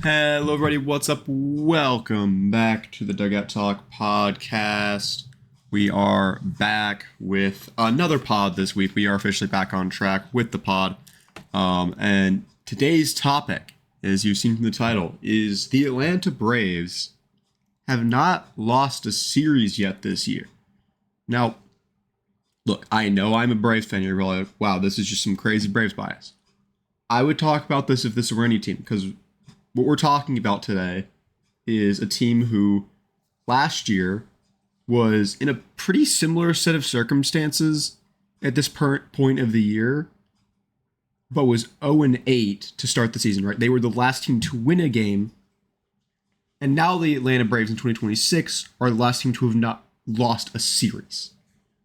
Hello, everybody. What's up? Welcome back to the Dugout Talk podcast. We are back with another pod this week. We are officially back on track with the pod. And today's topic, as you've seen from the title, is the Atlanta Braves have not lost a series yet this year. Now, look, I know I'm a Braves fan. You're really like, wow, this is just some crazy Braves bias. I would talk about this if this were any team, because what we're talking about today is a team who last year was in a pretty similar set of circumstances at this point of the year, but was 0-8 to start the season, right? They were the last team to win a game, and now the Atlanta Braves in 2026 are the last team to have not lost a series,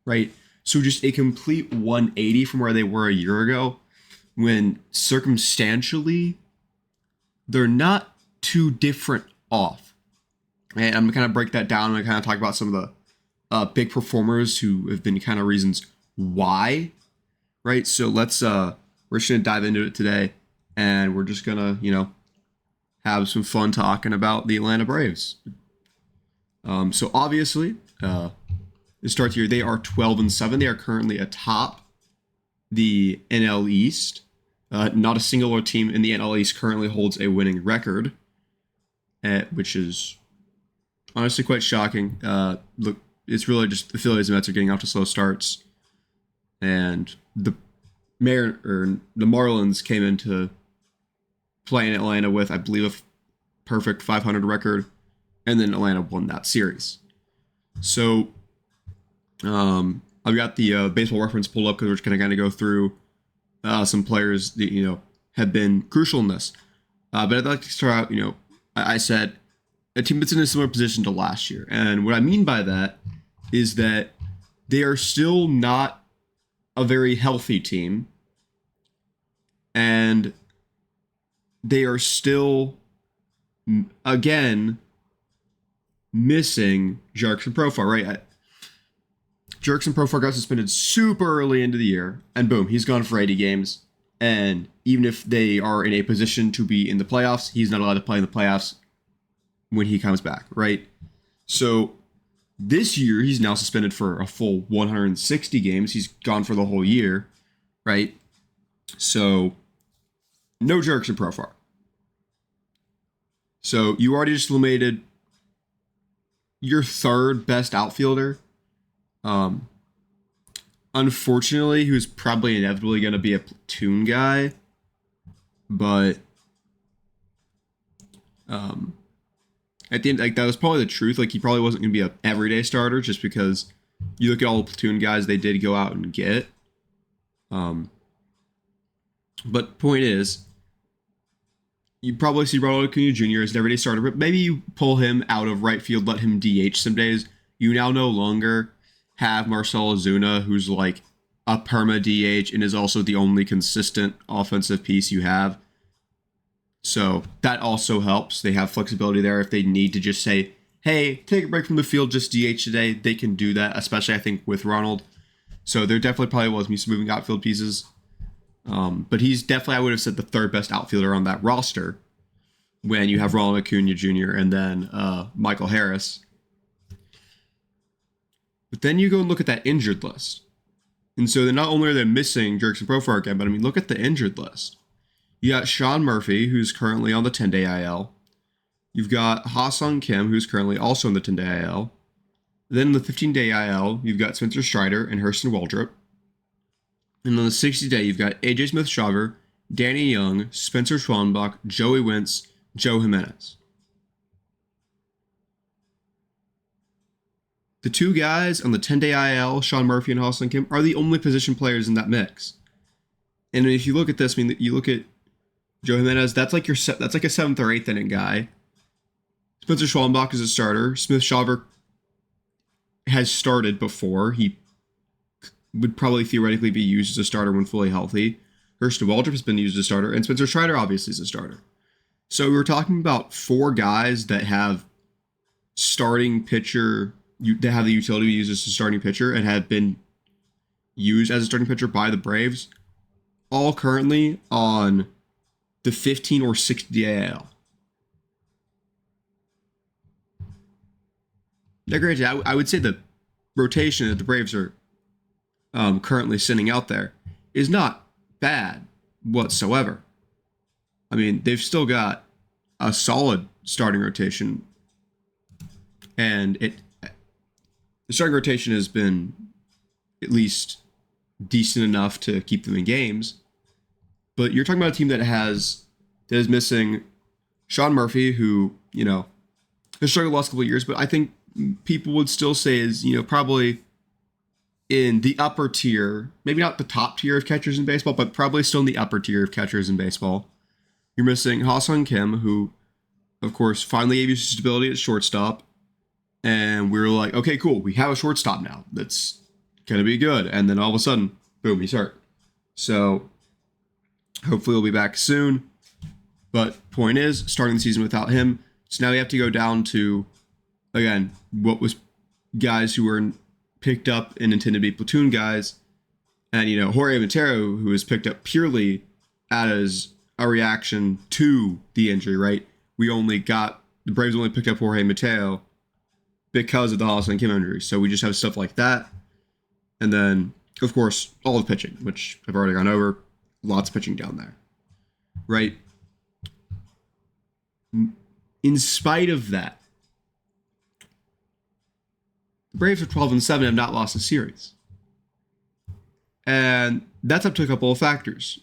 right? So just a complete 180 from where they were a year ago, when circumstantially they're not too different off. And I'm going to kind of break that down and kind of talk about some of the big performers who have been kind of reasons why, right? So we're just going to dive into it today, and we're just going to, have some fun talking about the Atlanta Braves. So obviously, to start here, they are 12-7. They are currently atop the NL East. Not a single team in the NL East currently holds a winning record, which is honestly quite shocking. Look, it's really just the Phillies and Mets are getting off to slow starts, and the Marlins came into play in Atlanta with, I believe, a perfect 500 record, and then Atlanta won that series. So, I've got the baseball reference pulled up because we're just going to kind of go through some players that, have been crucial in this. But I'd like to start out, I said a team that's in a similar position to last year. And what I mean by that is that they are still not a very healthy team. And they are still, again, missing Jurickson Profar, right? Jurickson Profar got suspended super early into the year, and boom, he's gone for 80 games. And even if they are in a position to be in the playoffs, he's not allowed to play in the playoffs when he comes back, right? So this year, he's now suspended for a full 160 games. He's gone for the whole year, right? So no Jurickson Profar. So you already just eliminated your third best outfielder. Unfortunately, who's probably inevitably going to be a platoon guy, but at the end, that was probably the truth. He probably wasn't going to be an everyday starter, just because you look at all the platoon guys they did go out and get. But point is, you probably see Ronald Acuna Jr. as an everyday starter, but maybe you pull him out of right field, let him DH some days. You now no longer have Marcell Ozuna, who's like a perma DH and is also the only consistent offensive piece you have. So that also helps. They have flexibility there. If they need to just say, hey, take a break from the field, just DH today, they can do that, especially I think with Ronald. So there definitely probably was me some moving outfield pieces. But he's definitely, I would have said, the third best outfielder on that roster when you have Ronald Acuna Jr. and then Michael Harris. But then you go and look at that injured list. And so not only are they missing Jurickson Profar again, but look at the injured list. You got Sean Murphy, who's currently on the 10-day IL. You've got Ha-Sung Kim, who's currently also on the 10-day IL. Then in the 15-day IL, you've got Spencer Strider and Hurston Waldrop. And on the 60-day, you've got AJ Smith-Shawver, Danny Young, Spencer Schwannbach, Joey Wentz, Joe Jimenez. The two guys on the 10-day IL, Sean Murphy and Ha-Sung Kim, are the only position players in that mix. And if you look at this, you look at Joe Jimenez, that's like a 7th or 8th inning guy. Spencer Schwannbach is a starter. Smith-Shawver has started before. He would probably theoretically be used as a starter when fully healthy. Hurston Waldrop has been used as a starter, and Spencer Strider obviously is a starter. So we're talking about 4 guys that have starting pitcher, that have the utility to be used as a starting pitcher and have been used as a starting pitcher by the Braves, all currently on the 15 or 60 AL. Now, granted, I would say the rotation that the Braves are currently sending out there is not bad whatsoever. I mean, they've still got a solid starting rotation, and the starting rotation has been at least decent enough to keep them in games. But you're talking about a team that is missing Sean Murphy, who has struggled the last couple of years, but I think people would still say is probably in the upper tier, maybe not the top tier of catchers in baseball, but probably still in the upper tier of catchers in baseball. You're missing Ha-Seong Kim, who, of course, finally gave you stability at shortstop. And we were like, okay, cool. We have a shortstop now. That's going to be good. And then all of a sudden, boom, he's hurt. So hopefully he'll be back soon. But point is, starting the season without him. So now we have to go down to, again, what was guys who were picked up and intended to be platoon guys. And, Jorge Mateo, who was picked up purely as a reaction to the injury, right? The Braves only picked up Jorge Mateo because of the Ha-Seong Kim injury. So we just have stuff like that. And then, of course, all the pitching, which I've already gone over. Lots of pitching down there, right? In spite of that, the Braves are 12-7 and have not lost a series. And that's up to a couple of factors.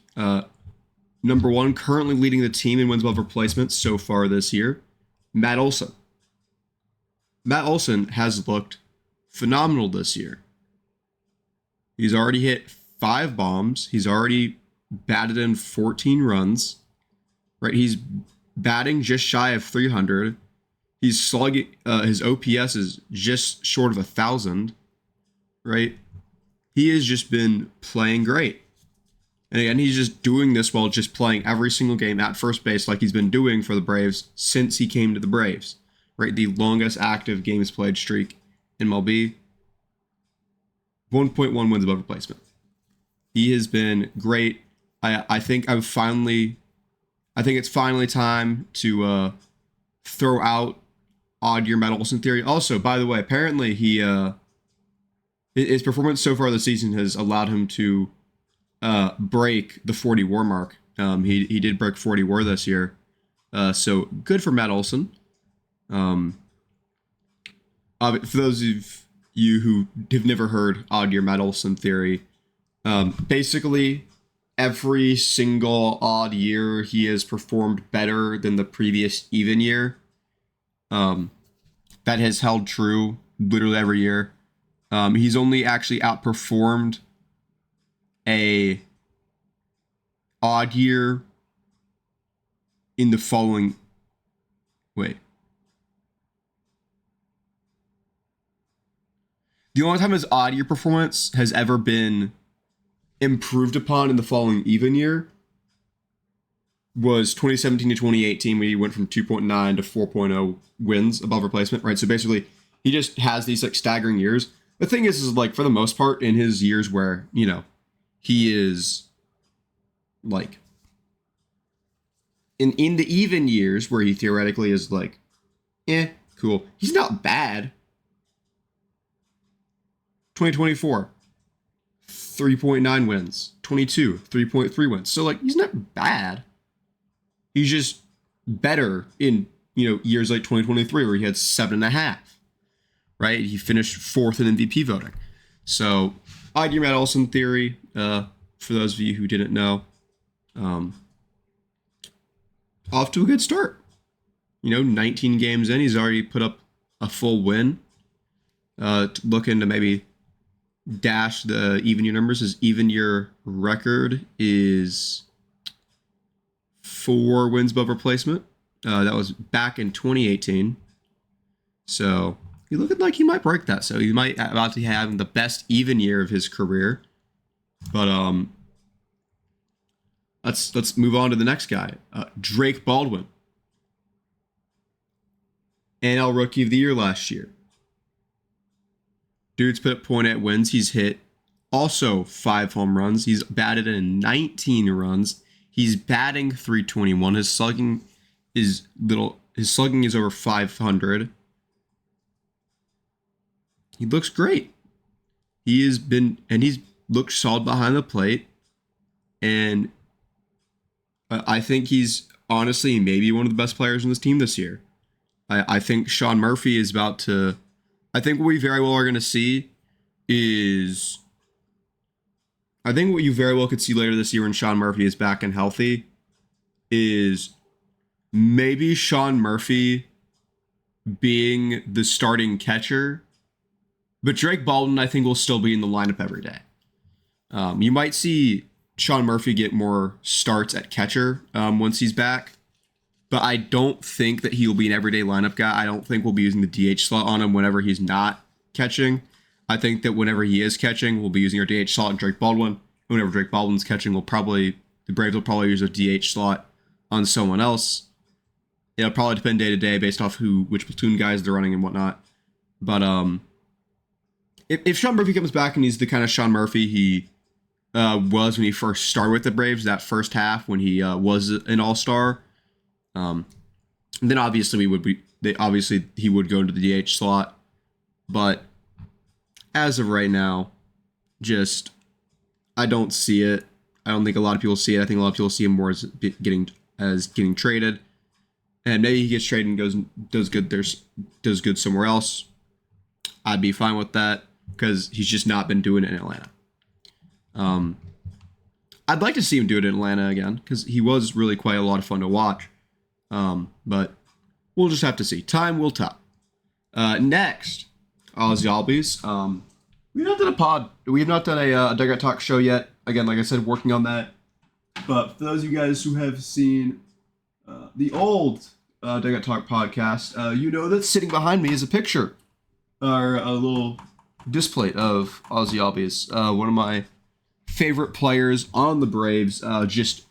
Number one, currently leading the team in wins above replacement so far this year, Matt Olson. Matt Olson has looked phenomenal this year. He's already hit 5 bombs. He's already batted in 14 runs. Right? He's batting just shy of 300. He's slugging. His OPS is just short of 1,000. Right? He has just been playing great. And again, he's just doing this while just playing every single game at first base like he's been doing for the Braves since he came to the Braves. Right? The longest active games played streak in MLB. 1.1 wins above replacement. He has been great. I think it's finally time to throw out odd year Matt Olson theory. Also, by the way, apparently his performance so far this season has allowed him to break the 40 WAR mark. He did break 40 WAR this year, so good for Matt Olson. For those of you who have never heard odd year Matt Olson theory, basically every single odd year he has performed better than the previous even year. That has held true literally every year. He's only actually outperformed a odd year in the following. Wait. The only time his odd year performance has ever been improved upon in the following even year was 2017 to 2018, when he went from 2.9 to 4.0 wins above replacement, right? So basically, he just has these like staggering years. The thing is like, for the most part, in his years where, he is like in the even years where he theoretically is like, cool. He's not bad. 2024, 3.9 wins. 22, 3.3 wins. So like, he's not bad. He's just better in, years like 2023 where he had 7.5. Right? He finished 4th in MVP voting. So, odd year Matt Olson theory, for those of you who didn't know, off to a good start. 19 games in, he's already put up a full win. Looking to maybe dash the even year numbers. His even year record is 4 wins above replacement. That was back in 2018. So he's looking like he might break that. So he might about to have the best even year of his career. But let's move on to the next guy, Drake Baldwin, NL Rookie of the Year last year. Dude's put up .8 wins. He's hit also 5 home runs. He's batted in 19 runs. He's batting .321. His slugging is over 500. he looks great. He's looked solid behind the plate, and I think he's honestly maybe one of the best players on this team this year. I think Sean Murphy is about to. I think what we very well are going to see is. I think what you very well could see later this year when Sean Murphy is back and healthy is maybe Sean Murphy being the starting catcher, but Drake Baldwin I think will still be in the lineup every day. You might see Sean Murphy get more starts at catcher once he's back, but I don't think that he will be an everyday lineup guy. I don't think we'll be using the DH slot on him whenever he's not catching. I think that whenever he is catching, we'll be using our DH slot and Drake Baldwin. And whenever Drake Baldwin's catching, the Braves will probably use a DH slot on someone else. It'll probably depend day to day based off which platoon guys they're running and whatnot. But if Sean Murphy comes back and he's the kind of Sean Murphy he was when he first started with the Braves, that first half when he was an all-star, then obviously he would go into the DH slot. But as of right now, I don't see it. I don't think a lot of people see it. I think a lot of people see him more as getting traded, and maybe he gets traded and does good somewhere else. I'd be fine with that because he's just not been doing it in Atlanta. I'd like to see him do it in Atlanta again because he was really quite a lot of fun to watch. But we'll just have to see. Time will tell. Next, Ozzy Albies. We have not done a pod. We have not done a Dugout Talk show yet. Again, like I said, working on that. But for those of you guys who have seen the old Dugout Talk podcast, you know that sitting behind me is a picture or a little display of Ozzy Albies, one of my favorite players on the Braves. Just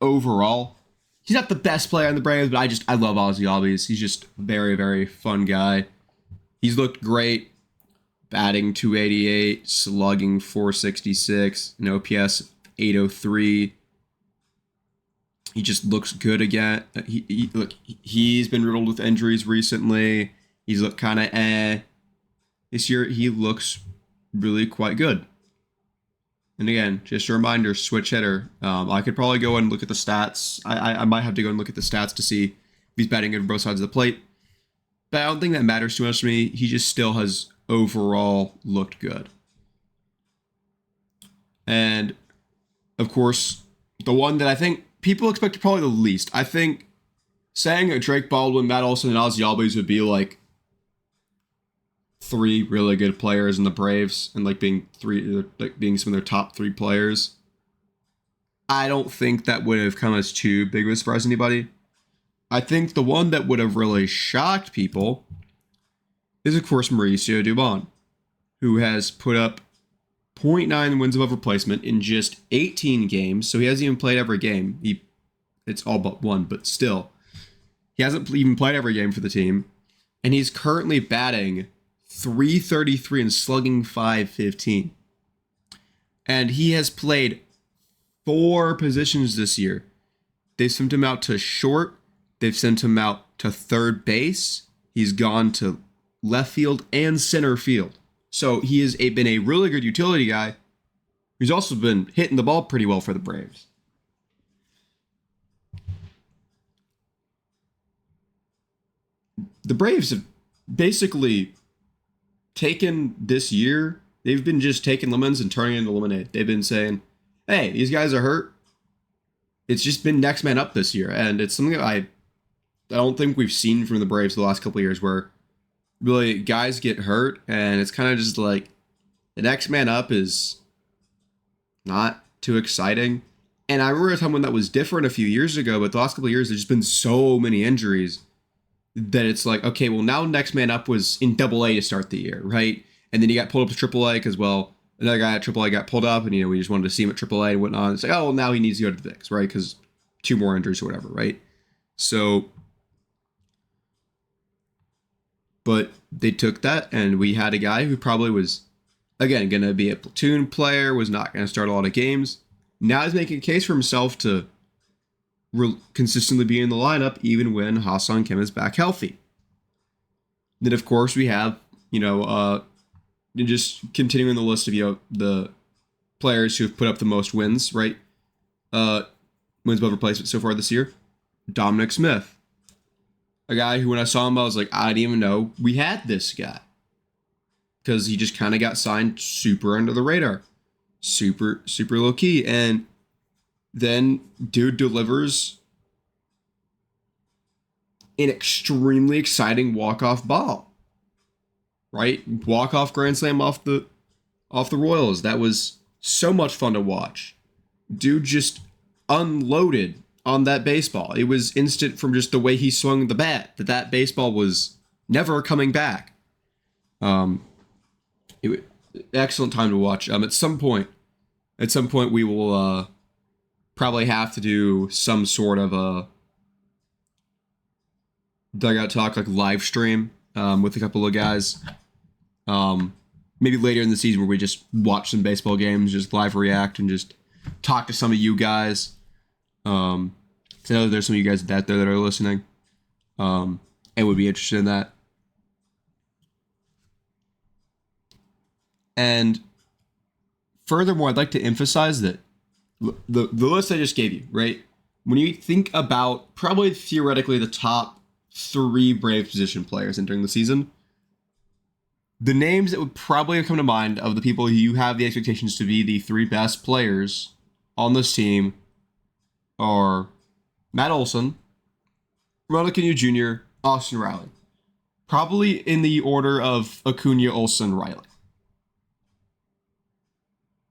overall, he's not the best player on the Braves, but I love Ozzy Albies. He's just a very, very fun guy. He's looked great. Batting 288, slugging 466, an OPS 803. He just looks good again. He's been riddled with injuries recently. He's looked kind of This year, he looks really quite good. And again, just a reminder, switch hitter. I could probably go and look at the stats. I might have to go and look at the stats to see if he's batting good on both sides of the plate. But I don't think that matters too much to me. He just still has overall looked good. And, of course, the one that I think people expect probably the least. I think saying a Drake Baldwin, Matt Olson, and Ozzy Albies would be like three really good players in the Braves and being some of their top three players. I don't think that would have come as too big of a surprise to anybody. I think the one that would have really shocked people is, of course, Mauricio Dubon, who has put up 0.9 wins above replacement in just 18 games. So he hasn't even played every game. It's all but one, but still. He hasn't even played every game for the team. And he's currently batting .333 and slugging .515. And he has played 4 positions this year. They've sent him out to short. They've sent him out to third base. He's gone to left field and center field. So he has been a really good utility guy. He's also been hitting the ball pretty well for the Braves. The Braves have basically taken this year, they've been just taking lemons and turning it into lemonade. They've been saying, hey, these guys are hurt. It's just been next man up this year. And it's something that I don't think we've seen from the Braves the last couple of years, where really guys get hurt and it's kind of just like the next man up is not too exciting. And I remember a time when that was different a few years ago, but the last couple of years there's just been so many injuries that it's like, okay, well, now next man up was in Double-A to start the year, right? And then he got pulled up to Triple-A because, well, another guy at Triple-A got pulled up, and we just wanted to see him at Triple-A and whatnot. It's like, oh, well, now he needs to go to the Vicks, right? Because 2 more injuries or whatever, right? So, but they took that, and we had a guy who probably was, again, going to be a platoon player, was not going to start a lot of games. Now he's making a case for himself to consistently be in the lineup, even when Ha-Seong Kim is back healthy. Then, of course, we have, And just continuing the list of the players who have put up the most wins, right? Wins above replacement so far this year. Dominic Smith, a guy who when I saw him, I was like, I didn't even know we had this guy because he just kind of got signed super under the radar, super low key, and then dude delivers an extremely exciting walk-off ball, right? Walk-off grand slam off the Royals. That was so much fun to watch. Dude just unloaded on that baseball. It was instant from just the way he swung the bat that baseball was never coming back. Excellent time to watch. At some point we will probably have to do some sort of a Dugout Talk like live stream with a couple of guys. Maybe later in the season where we just watch some baseball games, just live react and just talk to some of you guys. I know there's some of you guys out there that are listening and would be interested in that. And furthermore, I'd like to emphasize that the list I just gave you, right? When you think about probably theoretically the top 3 Brave position players entering the season, the names that would probably come to mind of the people who you have the expectations to be the 3 best players on this team are Matt Olson, Ronald Acuna Jr., Austin Riley. Probably in the order of Acuna, Olson, Riley.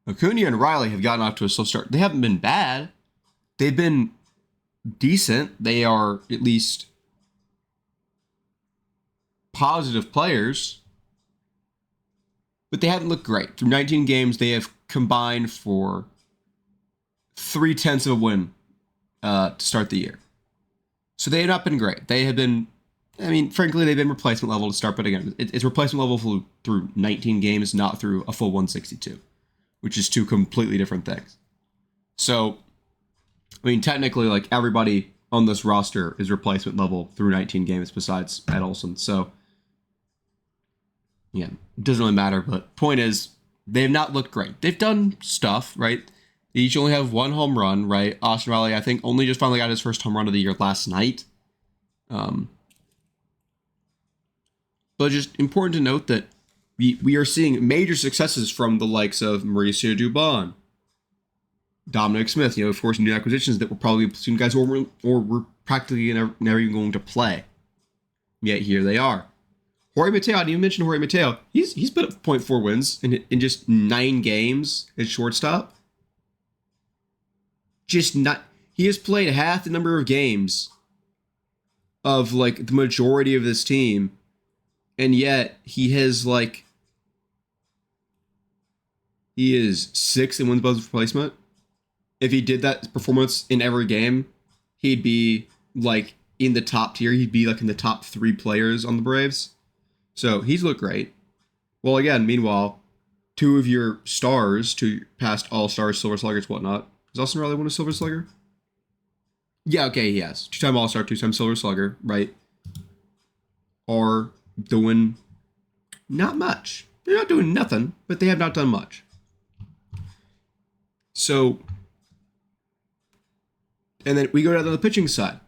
Acuna and Riley have gotten off to a slow start. They haven't been bad. They've been decent. They are at least positive players. But they haven't looked great. Through 19 games, they have combined for 0.3 of a win to start the year. So they have not been great. They have been, frankly, they've been replacement level to start, but again, it's replacement level through 19 games, not through a full 162, which is 2 completely different things. So, technically, like, everybody on this roster is replacement level through 19 games besides Matt Olson. So, yeah, it doesn't really matter, but point is, they have not looked great. They've done stuff, right? They each only have 1 home run, right? Austin Riley, I think, only just finally got his first home run of the year last night. But just important to note that we are seeing major successes from the likes of Mauricio Dubon, Dominic Smith, of course, new acquisitions that were probably soon guys who were practically never even going to play. Yet here they are. Jorge Mateo, I didn't even mention Jorge Mateo. He's put up 0.4 wins in just 9 games at shortstop. He has played half the number of games of like the majority of this team, and yet he is 6th in wins above replacement. If he did that performance in every game, he'd be like in the top tier. He'd be like in the top 3 players on the Braves. So he's looked great. Well, again, meanwhile, 2 of your stars, 2 past All-Stars, Silver Sluggers, whatnot. Has Austin Riley won a Silver Slugger? Yeah, okay, he has. 2-time All-Star, 2-time Silver Slugger, right? Are doing not much. They're not doing nothing, but they have not done much. So, and then we go down to the pitching side.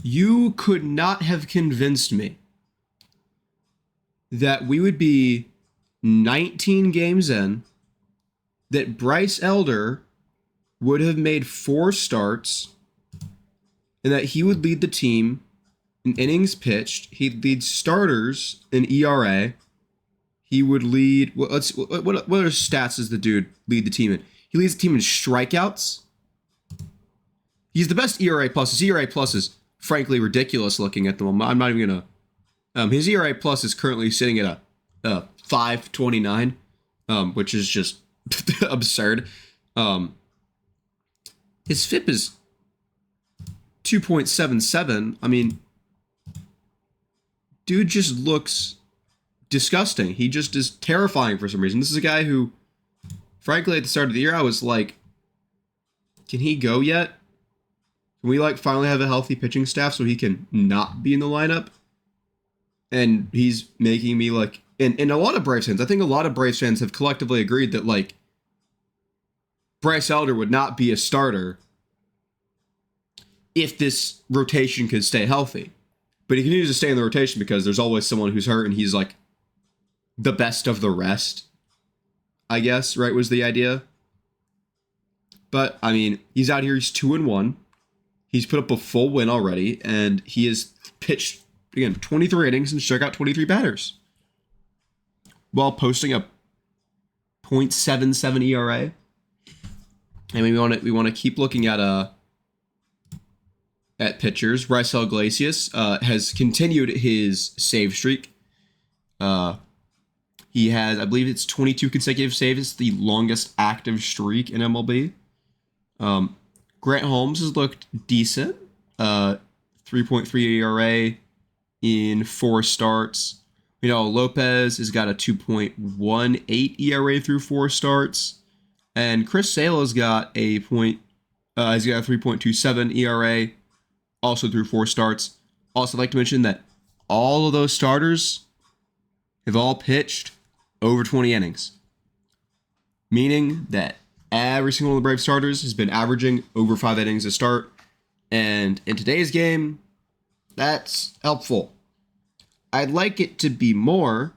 You could not have convinced me that we would be 19 games in, that Bryce Elder would have made 4 starts, and that he would lead the team in innings pitched. He'd lead starters in ERA. He would lead. What other stats does the dude lead the team in? He leads the team in strikeouts. He's the best ERA plus. His ERA plus is frankly ridiculous looking at the moment. I'm not even gonna. His ERA plus is currently sitting at a 5.29, which is just absurd. His FIP is 2.77. Dude just looks disgusting. He just is terrifying for some reason. This is a guy who, frankly, at the start of the year, I was like, can he go yet? Can we finally have a healthy pitching staff so he can not be in the lineup? And he's making me like, and a lot of Braves fans, I think a lot of Braves fans have collectively agreed that like Bryce Elder would not be a starter if this rotation could stay healthy. But he continues to stay in the rotation because there's always someone who's hurt and he's like the best of the rest, I guess, right, was the idea. But, I mean, he's out here, he's 2-1. He's put up a full win already, and he has pitched, again, 23 innings and struck out 23 batters while posting a .77 ERA. And we want to keep looking at pitchers. Raisel Iglesias has continued his save streak. He has, I believe it's 22 consecutive saves. It's the longest active streak in MLB. Grant Holmes has looked decent. 3.3 ERA in 4 starts. Lopez has got a 2.18 ERA through 4 starts. And Chris Sale has got a 3.27 ERA also through 4 starts. Also, I'd like to mention that all of those starters have all pitched over 20 innings. Meaning that every single one of the Brave starters has been averaging over 5 innings a start. And in today's game, that's helpful. I'd like it to be more,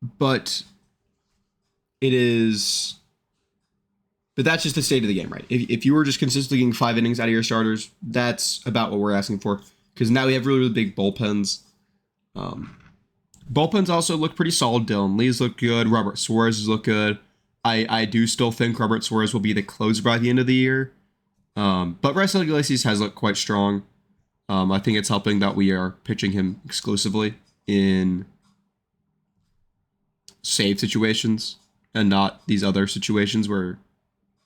but that's just the state of the game, right? If you were just consistently getting 5 innings out of your starters, that's about what we're asking for. Because now we have really, really big bullpens. Bullpens also look pretty solid. Dylan Lee's look good. Robert Suarez has looked good. I do still think Robert Suarez will be the closer by the end of the year. But Raisel Iglesias has looked quite strong. I think it's helping that we are pitching him exclusively in save situations and not these other situations where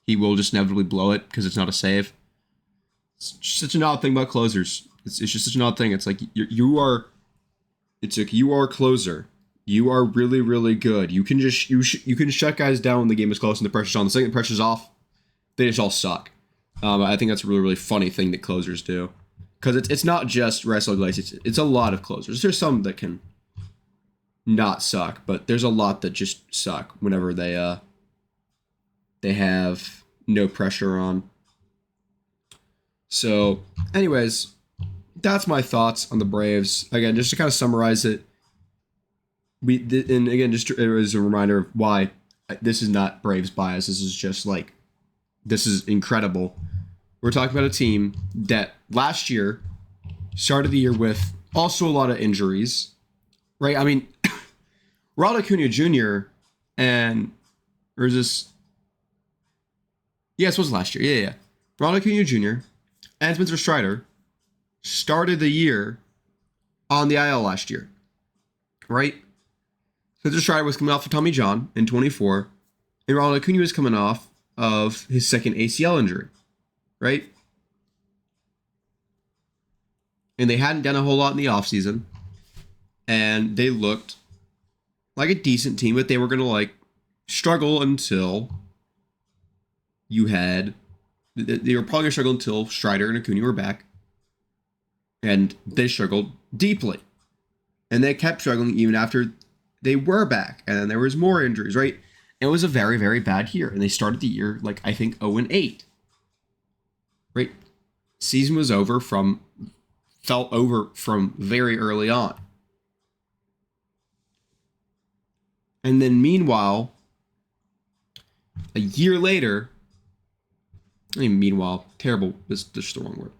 he will just inevitably blow it because it's not a save. It's just such an odd thing about closers. It's just such an odd thing. It's like you are a closer. You are really, really good. You can just you can shut guys down when the game is close and the pressure's on. The second the pressure's off, they just all suck. I think that's a really, really funny thing that closers do. Because it's not just Raisel Iglesias. It's a lot of closers. There's some that can not suck, but there's a lot that just suck whenever they have no pressure on. So, anyways, that's my thoughts on the Braves. Again, just to kind of summarize it, and again, just as a reminder of why this is not Braves bias. This is just like, this is incredible. We're talking about a team that last year started the year with also a lot of injuries, right? I mean, Ronald Acuna Jr. or is this? Yeah, this was last year. Yeah. Ronald Acuna Jr. and Spencer Strider started the year on the IL last year, right? Spencer Strider was coming off of Tommy John in 24, and Ronald Acuna was coming off of his second ACL injury, right? And they hadn't done a whole lot in the offseason, and they looked like a decent team, but they were going to struggle until they were probably going to struggle until Strider and Acuna were back, and they struggled deeply, and they kept struggling even after they were back, and then there was more injuries, right? It was a very, very bad year, and they started the year I think 0-8, right? Season was felt over from very early on. And then meanwhile, a year later, terrible is just the wrong word.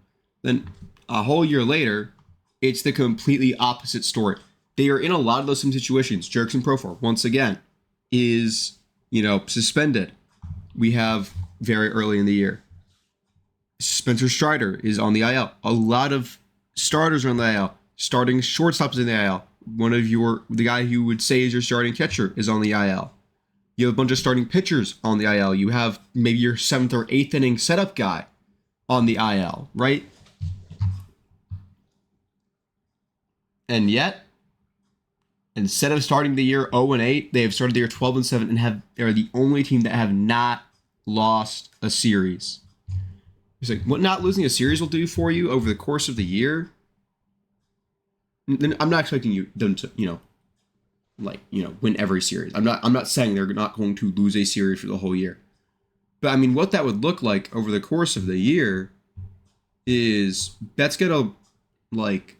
Then a whole year later, it's the completely opposite story. They are in a lot of those same situations. Jurickson Profar, once again, is, suspended. We have very early in the year. Spencer Strider is on the IL. A lot of starters are on the IL. Starting shortstops in the IL. The guy who would say is your starting catcher is on the IL. You have a bunch of starting pitchers on the IL. You have maybe your 7th or 8th inning setup guy on the IL, right? And yet, instead of starting the year 0-8, they have started the year 12-7 and they're the only team that have not lost a series. It's like, what not losing a series will do for you over the course of the year then I'm not expecting them to, win every series. I'm not saying they're not going to lose a series for the whole year. But I mean, what that would look like over the course of the year is that's gonna like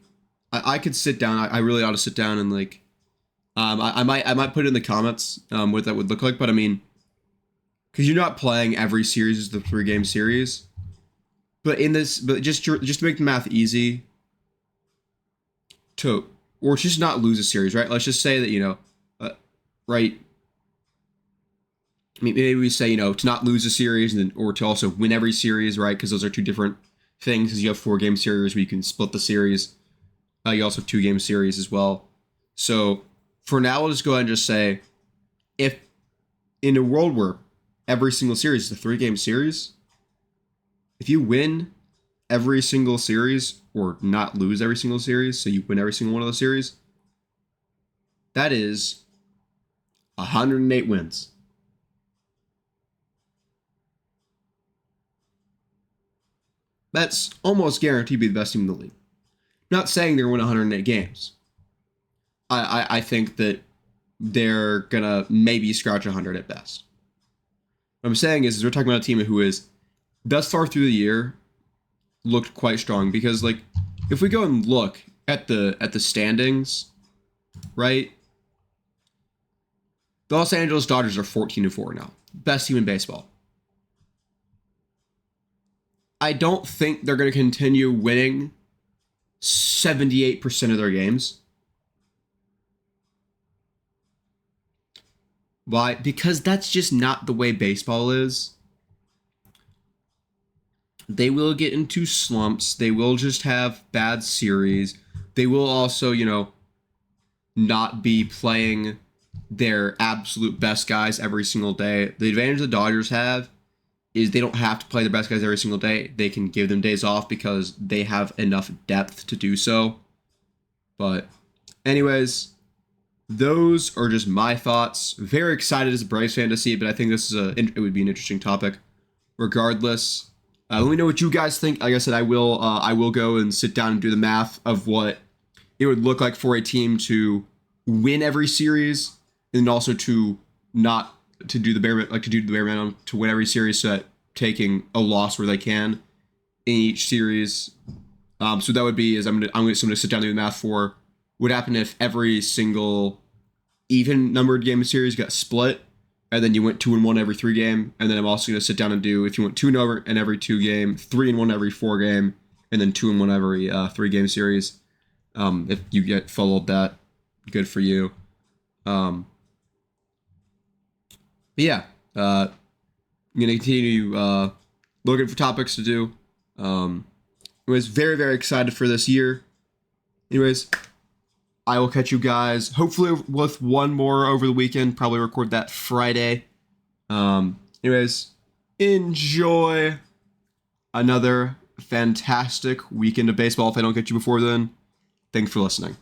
I could sit down. I really ought to sit down and I might put it in the comments what that would look like. But I mean, because you're not playing every series as the 3-game series, but just to make the math easy, or just not lose a series, right? Let's just say that right. I mean, maybe we say to not lose a series or to also win every series, right? Because those are two different things. Because you have 4-game series where you can split the series. You also have 2-game series as well. So for now, we'll just go ahead and just say, if in a world where every single series is a 3-game series, if you win every single series or not lose every single series, so you win every single one of those series, that is 108 wins. That's almost guaranteed to be the best team in the league. Not saying they're going to win 108 games. I think that they're going to maybe scratch 100 at best. What I'm saying is we're talking about a team who is, thus far through the year, looked quite strong. Because, if we go and look at the standings, right? The Los Angeles Dodgers are 14-4 now. Best team in baseball. I don't think they're going to continue winning 78% of their games. Why? Because that's just not the way baseball is. They will get into slumps. They will just have bad series. They will also, not be playing their absolute best guys every single day. The advantage the Dodgers have is they don't have to play their best guys every single day. They can give them days off because they have enough depth to do so. But anyways, those are just my thoughts. Very excited as a Braves fan to see it, but I think it would be an interesting topic. Regardless, let me know what you guys think. Like I said, I will go and sit down and do the math of what it would look like for a team to win every series and also to do the bare minimum to win every series, so that taking a loss where they can in each series. So that would be I'm going to sit down and do the math for what happened if every single even numbered game of series got split, and then you went 2-1 every 3 game, and then I'm also going to sit down and do if you went 2-0 in every 2 game, 3-1 every 4 game, and then 2-1 every 3 game series. If you followed that, good for you. But yeah, I'm going to continue looking for topics to do. Anyways, very, very excited for this year. Anyways, I will catch you guys hopefully with one more over the weekend. Probably record that Friday. Anyways, enjoy another fantastic weekend of baseball. If I don't get you before then, thanks for listening.